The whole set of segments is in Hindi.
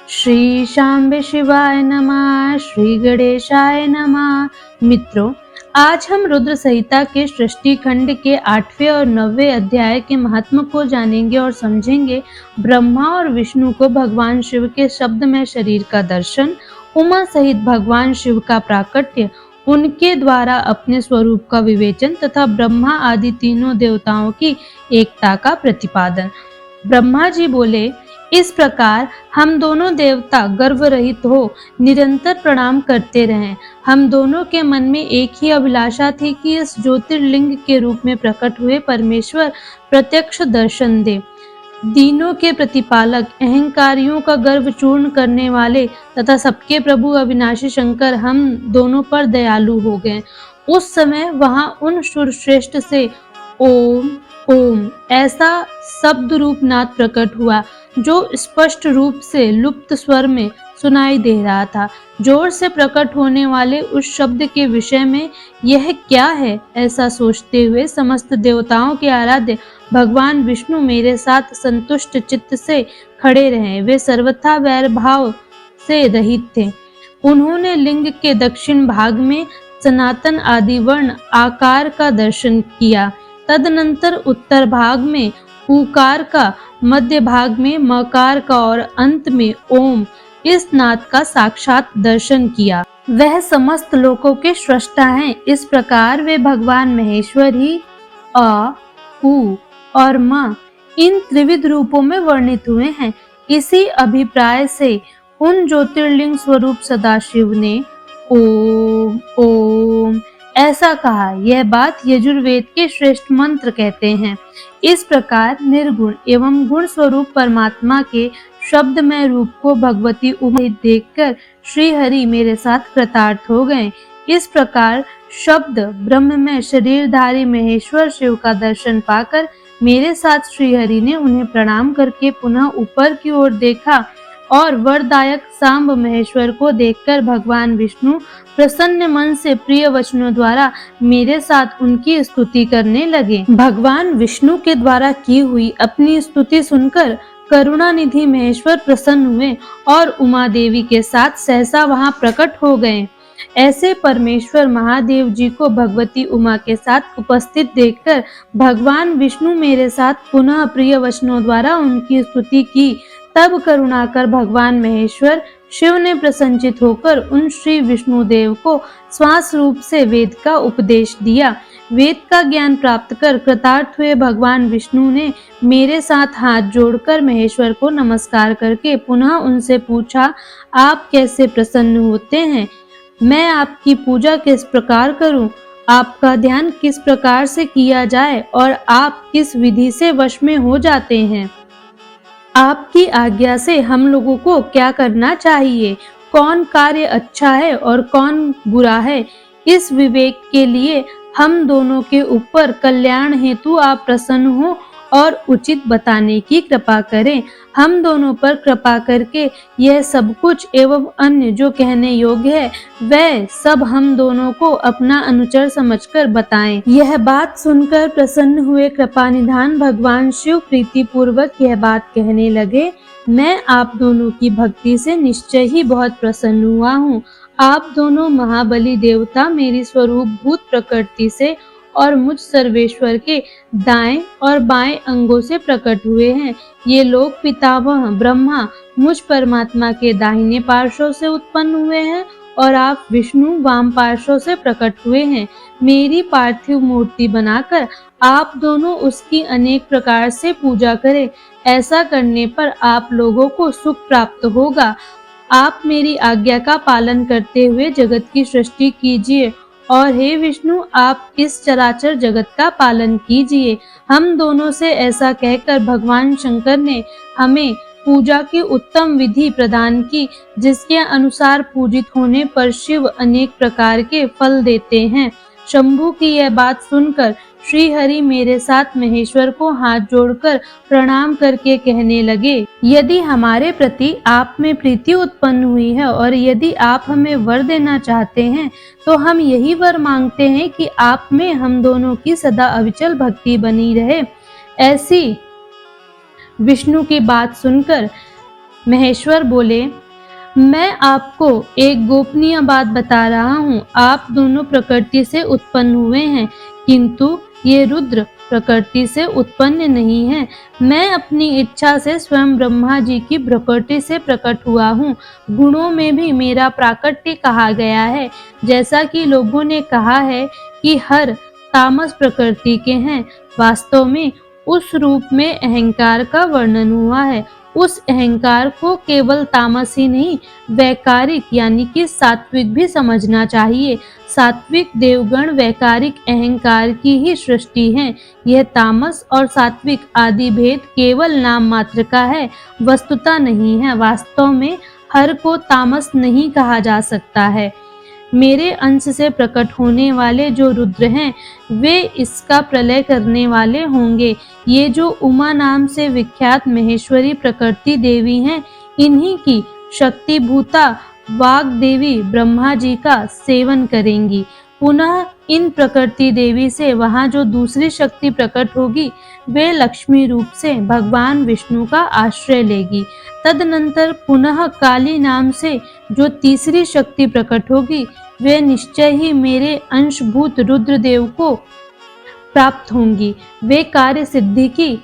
श्री शांबे शिवाय नमः, श्री गणेशाय नमः। मित्रों, आज हम रुद्र संहिता के सृष्टि खंड के 8वें और 9वें अध्याय के महत्व को जानेंगे और समझेंगे। ब्रह्मा और विष्णु को भगवान शिव के शब्द में शरीर का दर्शन, उमा सहित भगवान शिव का प्राकट्य, उनके द्वारा अपने स्वरूप का विवेचन तथा ब्रह्मा आदि तीनों देवताओं की एकता का प्रतिपादन। ब्रह्मा जी बोले, इस प्रकार हम दोनों देवता गर्व रहित हो निरंतर प्रणाम करते रहें। हम दोनों के मन में एक ही अभिलाषा थी कि इस ज्योतिर्लिंग के रूप में प्रकट हुए परमेश्वर प्रत्यक्ष दर्शन दे। दीनों के प्रतिपालक, अहंकारियों का गर्व चूर्ण करने वाले तथा सबके प्रभु अविनाशी शंकर हम दोनों पर दयालु हो गए। उस समय वहां उन सुरश्रेष्ठ से ओम ओम ऐसा शब्द रूप नाद प्रकट हुआ, जो स्पष्ट रूप से लुप्त स्वर में सुनाई दे रहा था। जोर से प्रकट होने वाले उस शब्द के विषय में यह क्या है, ऐसा सोचते हुए समस्त देवताओं के आराध्य भगवान विष्णु मेरे साथ संतुष्ट चित्त से खड़े रहे। वे सर्वथा वैर भाव से रहित थे। उन्होंने लिंग के दक्षिण भाग में सनातन आदि वर्ण आकार का दर्शन किया। तदनंतर उत्तर भाग में उकार का, मध्य भाग में मकार का और अंत में ओम इस नाद का साक्षात दर्शन किया। वह समस्त लोकों के सृष्टा हैं। इस प्रकार वे भगवान महेश्वर ही अ, उ और म इन त्रिविध रूपों में वर्णित हुए हैं। इसी अभिप्राय से उन ज्योतिर्लिंग स्वरूप सदाशिव ने ओम ओम ऐसा कहा। यह बात यजुर्वेद के श्रेष्ठ मंत्र कहते हैं। इस प्रकार निर्गुण एवं गुण स्वरूप परमात्मा के शब्दमय रूप को भगवती उमा देखकर श्री हरि मेरे साथ कृतार्थ हो गए। इस प्रकार शब्द ब्रह्म में शरीरधारी महेश्वर शिव का दर्शन पाकर मेरे साथ श्री हरि ने उन्हें प्रणाम करके पुनः ऊपर की ओर देखा और वरदायक सांब महेश्वर को देखकर भगवान विष्णु प्रसन्न मन से प्रिय वचनों द्वारा मेरे साथ उनकी स्तुति करने लगे। भगवान विष्णु के द्वारा की हुई अपनी स्तुति सुनकर करुणानिधि महेश्वर प्रसन्न हुए और उमा देवी के साथ सहसा वहां प्रकट हो गए। ऐसे परमेश्वर महादेव जी को भगवती उमा के साथ उपस्थित देखकर भगवान विष्णु मेरे साथ पुनः प्रिय वचनों द्वारा उनकी स्तुति की। तब करुणाकर भगवान महेश्वर शिव ने प्रसन्नचित होकर उन श्री विष्णुदेव को श्वास रूप से वेद का उपदेश दिया। वेद का ज्ञान प्राप्त कर कृतार्थ हुए भगवान विष्णु ने मेरे साथ हाथ जोड़कर महेश्वर को नमस्कार करके पुनः उनसे पूछा, आप कैसे प्रसन्न होते हैं? मैं आपकी पूजा किस प्रकार करूं? आपका ध्यान किस प्रकार से किया जाए और आप किस विधि से वश में हो जाते हैं? आपकी आज्ञा से हम लोगों को क्या करना चाहिए? कौन कार्य अच्छा है और कौन बुरा है? इस विवेक के लिए हम दोनों के ऊपर कल्याण हेतु आप प्रसन्न हो और उचित बताने की कृपा करें। हम दोनों पर कृपा करके यह सब कुछ एवं अन्य जो कहने योग्य है वह सब हम दोनों को अपना अनुचर समझकर बताएं। यह बात सुनकर प्रसन्न हुए कृपानिधान भगवान शिव प्रीति पूर्वक यह बात कहने लगे, मैं आप दोनों की भक्ति से निश्चय ही बहुत प्रसन्न हुआ हूँ। आप दोनों महाबली देवता मेरी स्वरूप भूत प्रकृति से और मुझ सर्वेश्वर के दाएं और बाएं अंगों से प्रकट हुए हैं। ये लोक पितामह ब्रह्मा मुझ परमात्मा के दाहिने पार्श्व से उत्पन्न हुए हैं और आप विष्णु वाम पार्श्व से प्रकट हुए हैं। मेरी पार्थिव मूर्ति बनाकर आप दोनों उसकी अनेक प्रकार से पूजा करें। ऐसा करने पर आप लोगों को सुख प्राप्त होगा। आप मेरी आज्ञा का पालन करते हुए जगत की सृष्टि कीजिए और हे विष्णु, आप इस चराचर जगत का पालन कीजिए। हम दोनों से ऐसा कहकर भगवान शंकर ने हमें पूजा की उत्तम विधि प्रदान की, जिसके अनुसार पूजित होने पर शिव अनेक प्रकार के फल देते हैं। शंभु की यह बात सुनकर श्री हरि मेरे साथ महेश्वर को हाथ जोड़कर प्रणाम करके कहने लगे, यदि हमारे प्रति आप में प्रीति उत्पन्न हुई है और यदि आप हमें वर देना चाहते हैं तो हम यही वर मांगते हैं कि आप में हम दोनों की सदा अविचल भक्ति बनी रहे। ऐसी विष्णु की बात सुनकर महेश्वर बोले, मैं आपको एक गोपनीय बात बता रहा हूँ। आप दोनों प्रकृति से उत्पन्न हुए हैं, किंतु ये रुद्र प्रकृति से उत्पन्न नहीं है। मैं अपनी इच्छा से स्वयं ब्रह्मा जी की प्रकृति से प्रकट हुआ हूँ। गुणों में भी मेरा प्राकट्य कहा गया है। जैसा कि लोगों ने कहा है कि हर तामस प्रकृति के हैं, वास्तव में उस रूप में अहंकार का वर्णन हुआ है। उस अहंकार को केवल तामस ही नहीं, वैकारिक यानी कि सात्विक भी समझना चाहिए। सात्विक देवगण वैकारिक अहंकार की ही सृष्टि हैं। यह तामस और सात्विक आदि भेद केवल नाम मात्र का है, वस्तुता नहीं है। वास्तव में हर को तामस नहीं कहा जा सकता है। मेरे अंश से प्रकट होने वाले जो रुद्र हैं, वे इसका प्रलय करने वाले होंगे। ये जो उमा नाम से विख्यात महेश्वरी प्रकृति देवी हैं, इन्हीं की शक्तिभूता वाग देवी ब्रह्मा जी का सेवन करेंगी। पुनः इन प्रकृति देवी से वहाँ जो दूसरी शक्ति प्रकट होगी, वे लक्ष्मी रूप से भगवान विष्णु का आश्रय लेगी। तदनंतर पुनः काली नाम से जो तीसरी शक्ति प्रकट होगी, वे निश्चय ही मेरे अंशभूत रुद्रदेव को प्राप्त होंगी। वे कार्य सिद्धि की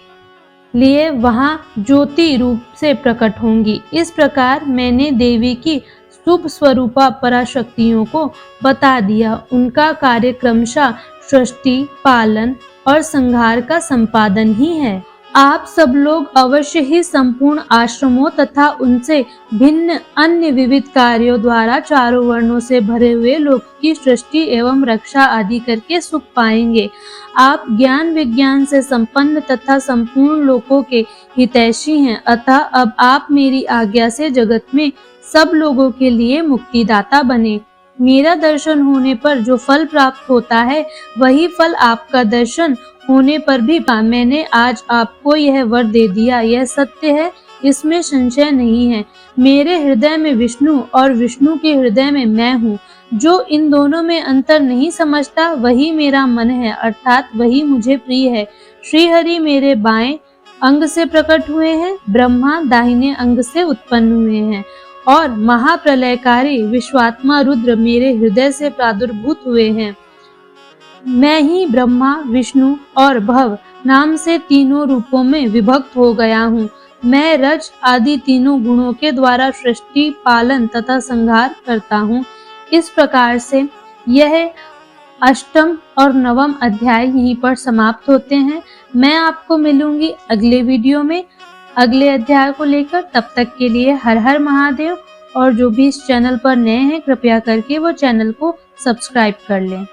लिए वहाँ ज्योति रूप से प्रकट होंगी। इस प्रकार मैंने देवी की शुभ स्वरूपा पराशक्तियों को बता दिया। उनका कार्य क्रमशः सृष्टि, पालन और संहार का संपादन ही है। आप सब लोग अवश्य ही संपूर्ण आश्रमों तथा उनसे भिन्न अन्य विविध कार्यों द्वारा चारों वर्णों से भरे हुए लोक की सृष्टि एवं रक्षा आदि करके सुख पाएंगे। आप ज्ञान विज्ञान से संपन्न तथा संपूर्ण लोकों के हितैषी हैं, अतः अब आप मेरी आज्ञा से जगत में सब लोगों के लिए मुक्तिदाता बने। मेरा दर्शन होने पर जो फल प्राप्त होता है, वही फल आपका दर्शन होने पर भी मैंने आज आपको यह वर दे दिया। यह सत्य है, इसमें संशय नहीं है। मेरे हृदय में विष्णु और विष्णु के हृदय में मैं हूँ। जो इन दोनों में अंतर नहीं समझता, वही मेरा मन है, अर्थात वही मुझे प्रिय है। श्री हरि मेरे बाएं अंग से प्रकट हुए हैं, ब्रह्मा दाहिने अंग से उत्पन्न हुए हैं और महाप्रलयकारी विश्वात्मा रुद्र मेरे हृदय से प्रादुर्भूत हुए हैं। मैं ही ब्रह्मा, विष्णु और भव नाम से तीनों रूपों में विभक्त हो गया हूँ। मैं रज आदि तीनों गुणों के द्वारा सृष्टि, पालन तथा संहार करता हूँ। इस प्रकार से यह अष्टम और नवम अध्याय यहीं पर समाप्त होते हैं। मैं आपको मिलूंगी अगले वीडियो में अगले अध्याय को लेकर। तब तक के लिए हर हर महादेव। और जो भी इस चैनल पर नए हैं, कृपया करके वो चैनल को सब्सक्राइब कर लें।